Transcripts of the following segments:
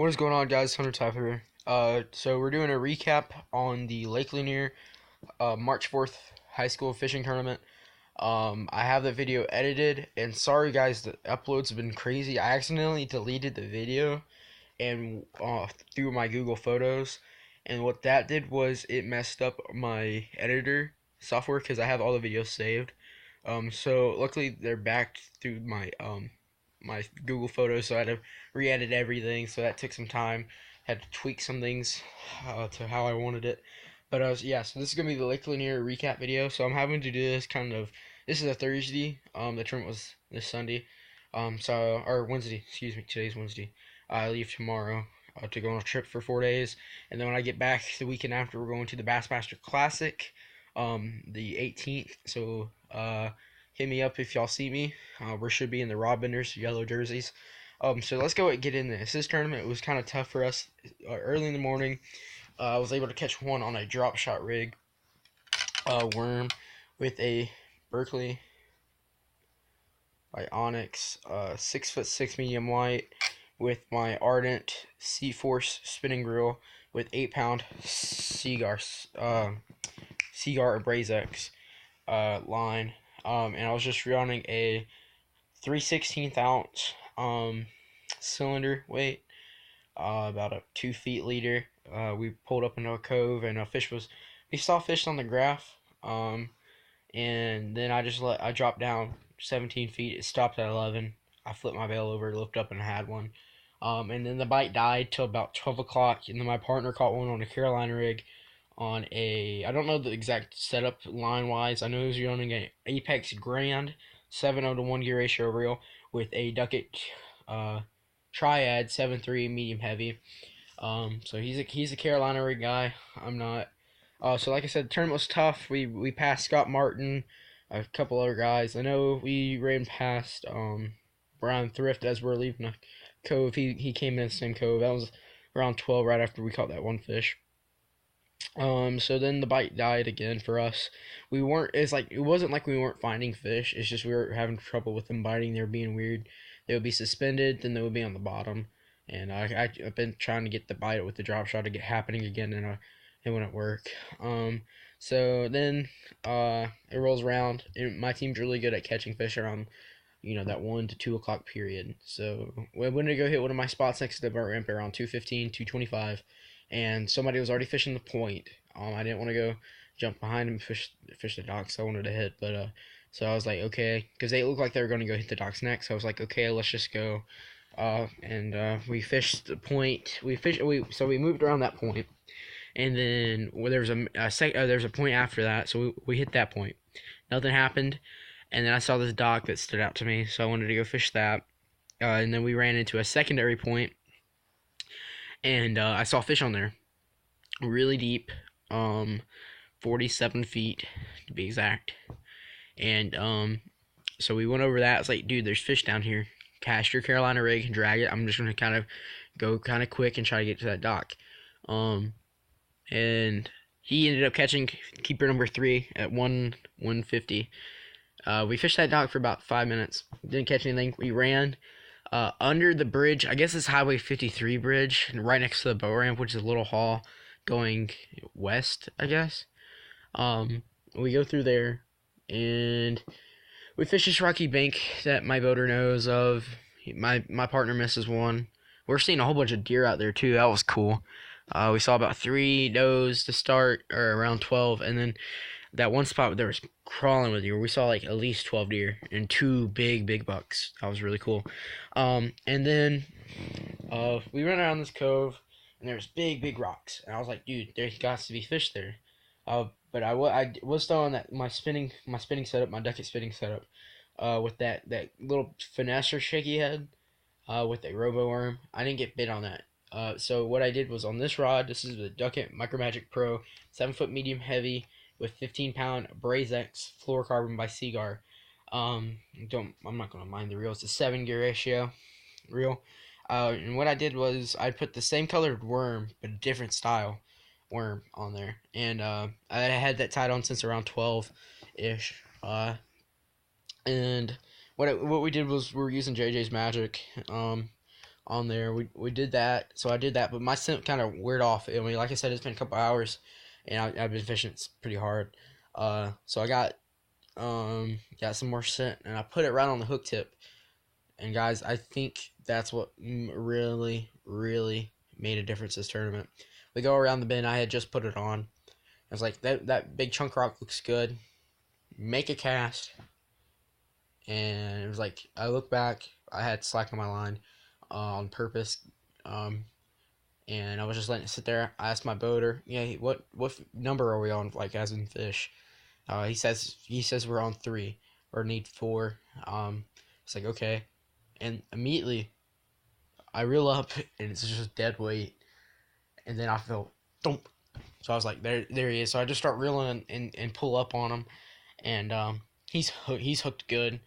What is going on, guys? Hunter Tapp here. So we're doing a recap on the Lake Lanier March 4th high school fishing tournament. I have the video edited, and sorry guys, the uploads have been crazy. I accidentally deleted the video and through my Google Photos, and what that did was it messed up my editor software because I have all the videos saved. So luckily they're back through my Google Photos, so I had to re-edit everything. So that took some time. Had to tweak some things to how I wanted it. But yeah, so this is gonna be the Lake Lanier recap video. So I'm having to do this kind of. This is a Thursday. The tournament was this Sunday. Or Wednesday. Excuse me. Today's Wednesday. I leave tomorrow to go on a trip for 4 days, and then when I get back the weekend after, we're going to the Bassmaster Classic, the 18th. So hit me up if y'all see me. We should be in the Robiners yellow jerseys. So let's go and get in this. This tournament was kind of tough for us. Early in the morning, I was able to catch one on a drop shot rig worm with a Berkeley by Onyx 6'6" medium light with my Ardent C-Force spinning reel with 8-pound Seagar Brazex line. And I was just running a 3/16 ounce cylinder weight, about a 2 feet leader. We pulled up into a cove, and we saw fish on the graph, and then I dropped down 17 feet. It stopped at 11. I flipped my bail over, looked up, and had one. And then the bite died till about 12 o'clock, and then my partner caught one on a Carolina rig on I don't know the exact setup line-wise. I know he was running an Apex Grand 7/0 to 1 gear ratio reel with a Ducket Triad 7.3 medium heavy. So he's a Carolina rig guy. I'm not. So like I said, the tournament was tough. We passed Scott Martin, a couple other guys. I know we ran past Brian Thrift as we're leaving the cove. He came in the same cove. That was around 12, right after we caught that one fish. So then the bite died again for us. It wasn't like we weren't finding fish. It's just we were having trouble with them biting. They were being weird. They would be suspended, then they would be on the bottom. And I've been trying to get the bite with the drop shot to get happening again, and it wouldn't work. So then it rolls around. My team's really good at catching fish around, that 1 to 2 o'clock period. So we went to go hit one of my spots next to the boat ramp around 2:15, 2:25. And somebody was already fishing the point. I didn't want to go jump behind him and fish the docks. So I wanted to hit, but so I was like, okay, because they looked like they were going to go hit the docks next. So I was like, okay, let's just go. And we fished the point. So we moved around that point, and then there was there's a point after that. So we hit that point. Nothing happened, and then I saw this dock that stood out to me. So I wanted to go fish that. And then we ran into a secondary point. And I saw fish on there, really deep, 47 feet to be exact. And so we went over that. It's like, dude, there's fish down here. Cast your Carolina rig and drag it. I'm just gonna kind of go kind of quick and try to get to that dock. And he ended up catching keeper number 3 at 150. We fished that dock for about 5 minutes. Didn't catch anything. We ran under the bridge. I guess it's Highway 53 bridge, and right next to the boat ramp, which is a little haul going west, I guess. We go through there, and we fish this rocky bank that my boater knows of. My partner misses one. We're seeing a whole bunch of deer out there too. That was cool. We saw about 3 does to start, or around 12, and then that one spot there was crawling with deer. We saw like at least 12 deer and 2 big bucks. That was really cool. And then we ran around this cove, and there was big rocks. And I was like, dude, there's got to be fish there. But I was throwing my spinning setup, my Ducket spinning setup, with that little finesser shaky head, with a robo worm. I didn't get bit on that. So what I did was on this rod. This is the Ducket Micro Magic Pro 7-foot medium heavy with 15-pound Brazex fluorocarbon by Seagar. I'm not gonna mind the reel. It's a 7 gear ratio reel. And what I did was I put the same colored worm but a different style worm on there, and I had that tied on since around 12 ish. And what we did was we were using JJ's Magic on on there. We did that, so I did that, but my scent kind of weared off. I mean, like I said, it's been a couple hours, and I've been fishing pretty hard. So I got some more scent, and I put it right on the hook tip. And guys, I think that's what really, really made a difference this tournament. We go around the bend. I had just put it on. I was like, that big chunk rock looks good. Make a cast. And it was like, I look back. I had slack on my line on purpose. And I was just letting it sit there. I asked my boater, yeah, what number are we on, like, as in fish? He says we're on 3 or need 4. It's like, okay. And immediately, I reel up, and it's just dead weight. And then I feel, thump. So I was like, there he is. So I just start reeling and pull up on him, and he's hooked good.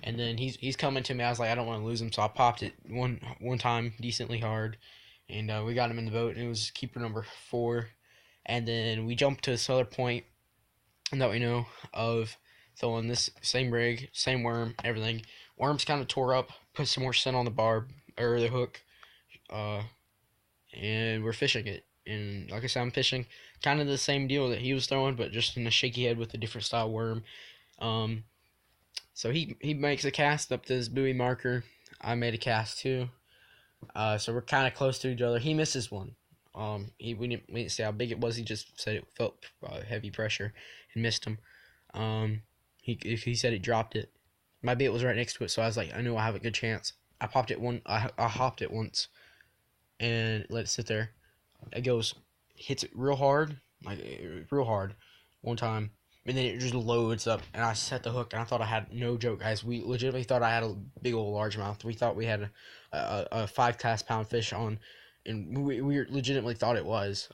And then he's coming to me. I was like, I don't want to lose him, so I popped it one time decently hard, and we got him in the boat. And it was keeper number 4. And then we jumped to this other point that we know of, throwing this same rig, same worm, everything. Worm's kind of tore up. Put some more scent on the barb or the hook, and we're fishing it. And like I said, I'm fishing kind of the same deal that he was throwing, but just in a shaky head with a different style worm. So he makes a cast up to his buoy marker. I made a cast too. So we're kind of close to each other. He misses one. We didn't say how big it was. He just said it felt heavy pressure and missed him. He said it dropped it. My bait was right next to it, so I was like, I knew I have a good chance. I popped it I hopped it once, and let it sit there. It goes, hits it real hard, one time, and then it just loads up. And I set the hook, and I thought I had, no joke, guys. We legitimately thought I had a big old largemouth. We thought we had a 5 cast pound fish on, and we legitimately thought it was.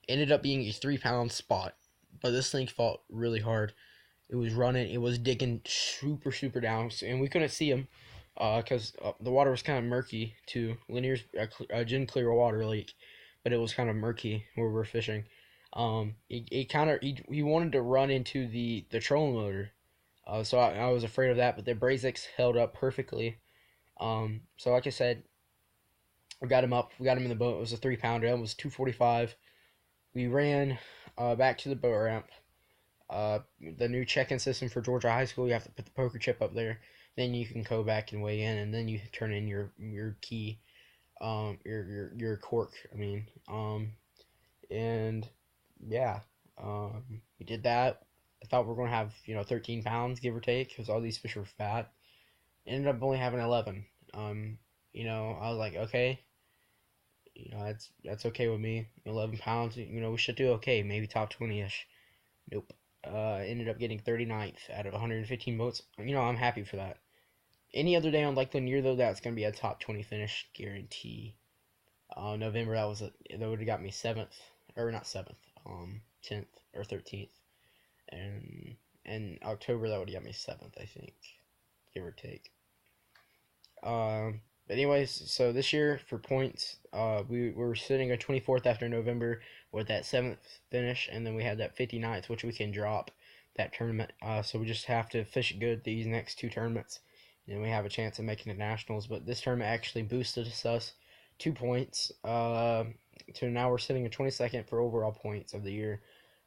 Ended up being a 3 pound spot, but this thing fought really hard. It was running. It was digging super down, and we couldn't see him because the water was kind of murky too. Lanier's a gin clear water lake, but it was kind of murky where we're fishing. He wanted to run into the trolling motor, so I was afraid of that. But the Brazix held up perfectly. So like I said, we got him up. We got him in the boat. It was a 3 pounder. It was 245. We ran back to the boat ramp. The new check-in system for Georgia High School, you have to put the poker chip up there. Then you can go back and weigh in, and then you turn in your key, your cork. And yeah, we did that. I thought we were gonna have 13 pounds, give or take, because all these fish were fat. Ended up only having 11. I was like, okay, that's okay with me. 11 pounds, we should do okay, maybe top 20ish. Nope. Ended up getting 39th out of 115 boats. I'm happy for that. Any other day on Lake Lanier, though, that's going to be a top 20 finish, guarantee. November, that would have got me 7th, or not 7th, 10th or 13th. And October, that would have got me 7th, I think, give or take. But anyways, so this year, for points, we were sitting at 24th after November with that 7th finish, and then we had that 59th, which we can drop that tournament. So we just have to fish good these next 2 tournaments, and we have a chance of making the nationals. But this tournament actually boosted us 2 points to now we're sitting at 22nd for overall points of the year.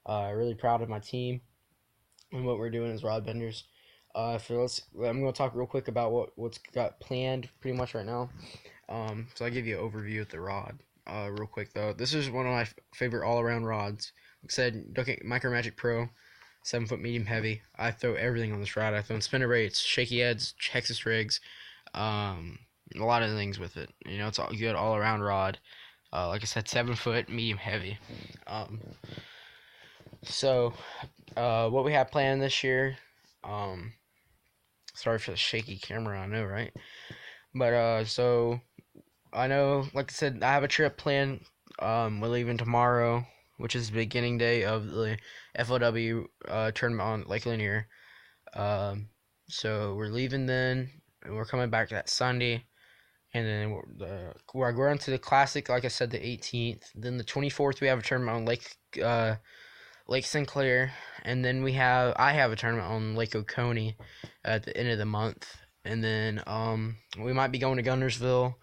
Really proud of my team and what we're doing as rod benders. I'm going to talk real quick about what's got planned pretty much right now. So I'll give you an overview of the rod real quick, though. This is one of my favorite all-around rods. Like I said, Micro Magic Pro, 7-foot medium heavy. I throw everything on this rod. I throw spinner rates, shaky heads, Texas rigs, a lot of things with it. It's a good all-around rod. Like I said, 7-foot medium heavy. So what we have planned this year, sorry for the shaky camera, I know, right? But so I know, like I said, I have a trip planned. We're leaving tomorrow, which is the beginning day of the FOW tournament on Lake Lanier. So we're leaving then, and we're coming back that Sunday. And then we're going to the Classic, like I said, the 18th. Then the 24th, we have a tournament on Lake Sinclair. And then I have a tournament on Lake Oconee at the end of the month. and then we might be going to Gunnersville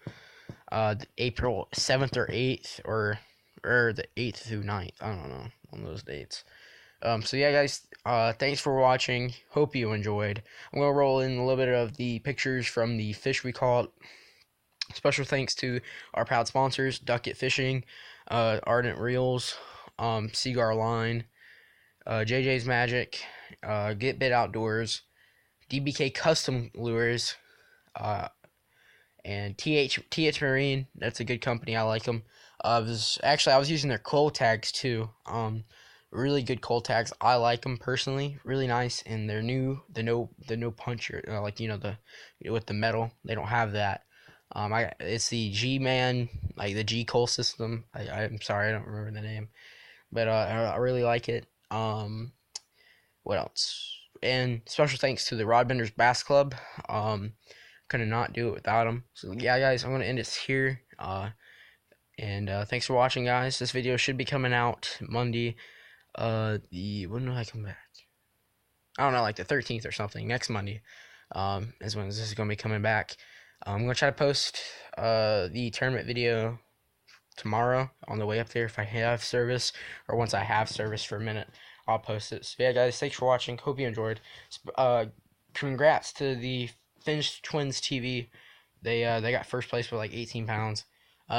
April 7th or 8th, or the 8th through 9th. I don't know on those dates. So yeah, guys, thanks for watching. Hope you enjoyed. I'm gonna roll in a little bit of the pictures from the fish we caught. Special thanks to our proud sponsors: Duck It Fishing, Ardent Reels, Seagar Line, JJ's Magic, Get Bit Outdoors, DBK Custom Lures, uh, and TH Marine. That's a good company. I like them. I was using their cold tags too. Really good cold tags. I like them personally. Really nice, and they're new. The no puncher, like the with the metal. They don't have that. It's the G Man, like the G Cole system. I'm sorry, I don't remember the name, but I really like it. What else? And special thanks to the Rodbenders Bass Club. Could not do it without them. So yeah, guys, I'm gonna end this here. And thanks for watching, guys. This video should be coming out Monday. When do I come back? I don't know, like the 13th or something. Next Monday, is when this is gonna be coming back. I'm gonna try to post the tournament video tomorrow on the way up there if I have service, or once I have service for a minute, I'll post it. So yeah, guys, thanks for watching. Hope you enjoyed. Congrats to the Finch Twins TV. They got first place with like 18 pounds,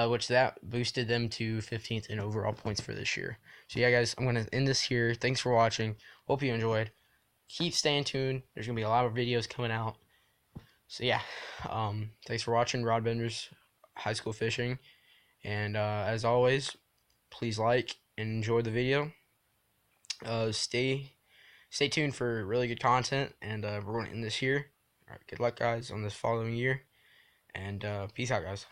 which that boosted them to 15th in overall points for this year. So yeah, guys, I'm gonna end this here. Thanks for watching. Hope you enjoyed. Keep staying tuned. There's gonna be a lot of videos coming out. So yeah, thanks for watching Rod Bender's High School Fishing. And as always, please like and enjoy the video. Stay tuned for really good content, and we're going to end this here. All right, good luck, guys, on this following year, and peace out, guys.